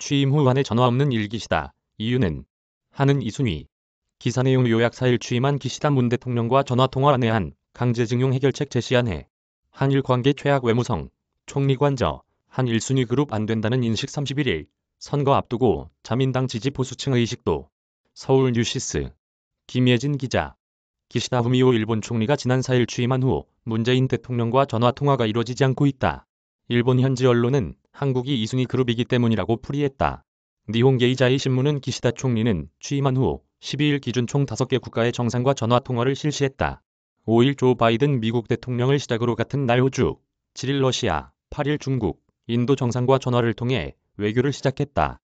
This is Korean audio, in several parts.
취임 후 한해 전화 없는 일기시다. 이유는 하는 이순희. 기사 내용 요약 4일 취임한 기시다 문 대통령과 전화통화 안내한 강제징용 해결책 제시한 해. 한일 관계 최악 외무성. 총리 관저. 한 1순위 그룹 안 된다는 인식 31일. 선거 앞두고 자민당 지지 보수층 의식도. 서울 뉴시스. 김예진 기자. 기시다 후미오 일본 총리가 지난 4일 취임한 후 문재인 대통령과 전화통화가 이루어지지 않고 있다. 일본 현지 언론은 한국이 이순위 그룹이기 때문이라고 풀이했다. 니혼게이자이 신문은 기시다 총리는 취임한 후 12일 기준 총 5개 국가의 정상과 전화통화를 실시했다. 5일 조 바이든 미국 대통령을 시작으로 같은 날 호주, 7일 러시아, 8일 중국, 인도 정상과 전화를 통해 외교를 시작했다.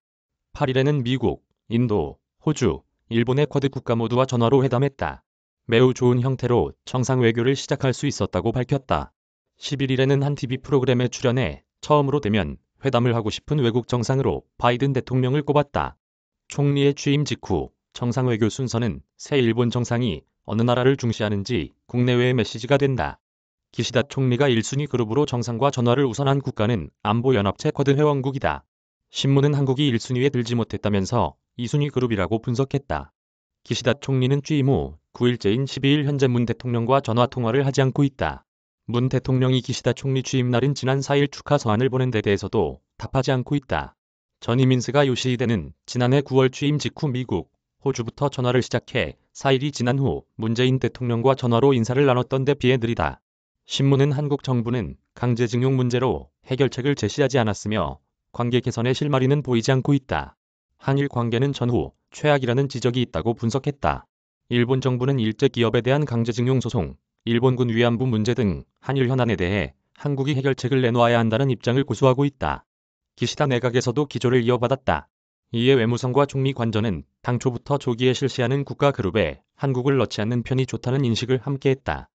8일에는 미국, 인도, 호주, 일본의 쿼드 국가 모두와 전화로 회담했다. 매우 좋은 형태로 정상 외교를 시작할 수 있었다고 밝혔다. 11일에는 한 TV 프로그램에 출연해 처음으로 대면 회담을 하고 싶은 외국 정상으로 바이든 대통령을 꼽았다. 총리의 취임 직후 정상외교 순서는 새 일본 정상이 어느 나라를 중시하는지 국내외의 메시지가 된다. 기시다 총리가 1순위 그룹으로 정상과 전화를 우선한 국가는 안보연합체 쿼드 회원국이다. 신문은 한국이 1순위에 들지 못했다면서 2순위 그룹이라고 분석했다. 기시다 총리는 취임 후 9일째인 12일 현재 문 대통령과 전화통화를 하지 않고 있다. 문 대통령이 기시다 총리 취임 날인 지난 4일 축하 서한을 보낸 데 대해서도 답하지 않고 있다. 전 이민스가 요시히데는 지난해 9월 취임 직후 미국, 호주부터 전화를 시작해 4일이 지난 후 문재인 대통령과 전화로 인사를 나눴던 데 비해 느리다. 신문은 한국 정부는 강제징용 문제로 해결책을 제시하지 않았으며 관계 개선의 실마리는 보이지 않고 있다. 한일 관계는 전후 최악이라는 지적이 있다고 분석했다. 일본 정부는 일제 기업에 대한 강제징용 소송, 일본군 위안부 문제 등 한일 현안에 대해 한국이 해결책을 내놓아야 한다는 입장을 고수하고 있다. 기시다 내각에서도 기조를 이어받았다. 이에 외무성과 총리 관저는 당초부터 조기에 실시하는 국가 그룹에 한국을 넣지 않는 편이 좋다는 인식을 함께했다.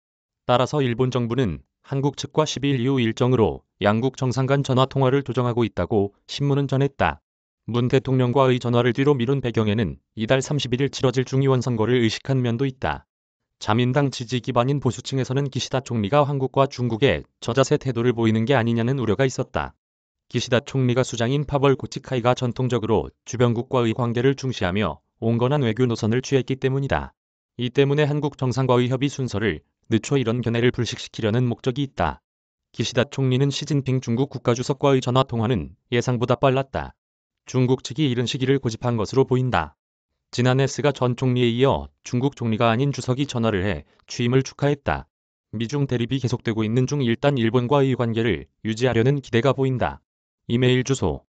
따라서 일본 정부는 한국 측과 12일 이후 일정으로 양국 정상 간 전화통화를 조정하고 있다고 신문은 전했다. 문 대통령과의 전화를 뒤로 미룬 배경에는 이달 31일 치러질 중의원 선거를 의식한 면도 있다. 자민당 지지 기반인 보수층에서는 기시다 총리가 한국과 중국에 저자세 태도를 보이는 게 아니냐는 우려가 있었다. 기시다 총리가 수장인 파벌 고치카이가 전통적으로 주변국과의 관계를 중시하며 온건한 외교 노선을 취했기 때문이다. 이 때문에 한국 정상과의 협의 순서를 늦춰 이런 견해를 불식시키려는 목적이 있다. 기시다 총리는 시진핑 중국 국가주석과의 전화통화는 예상보다 빨랐다. 중국 측이 이른 시기를 고집한 것으로 보인다. 지난해 스가 전 총리에 이어 중국 총리가 아닌 주석이 전화를 해 취임을 축하했다. 미중 대립이 계속되고 있는 중 일단 일본과의 관계를 유지하려는 기대가 보인다. 이메일 주소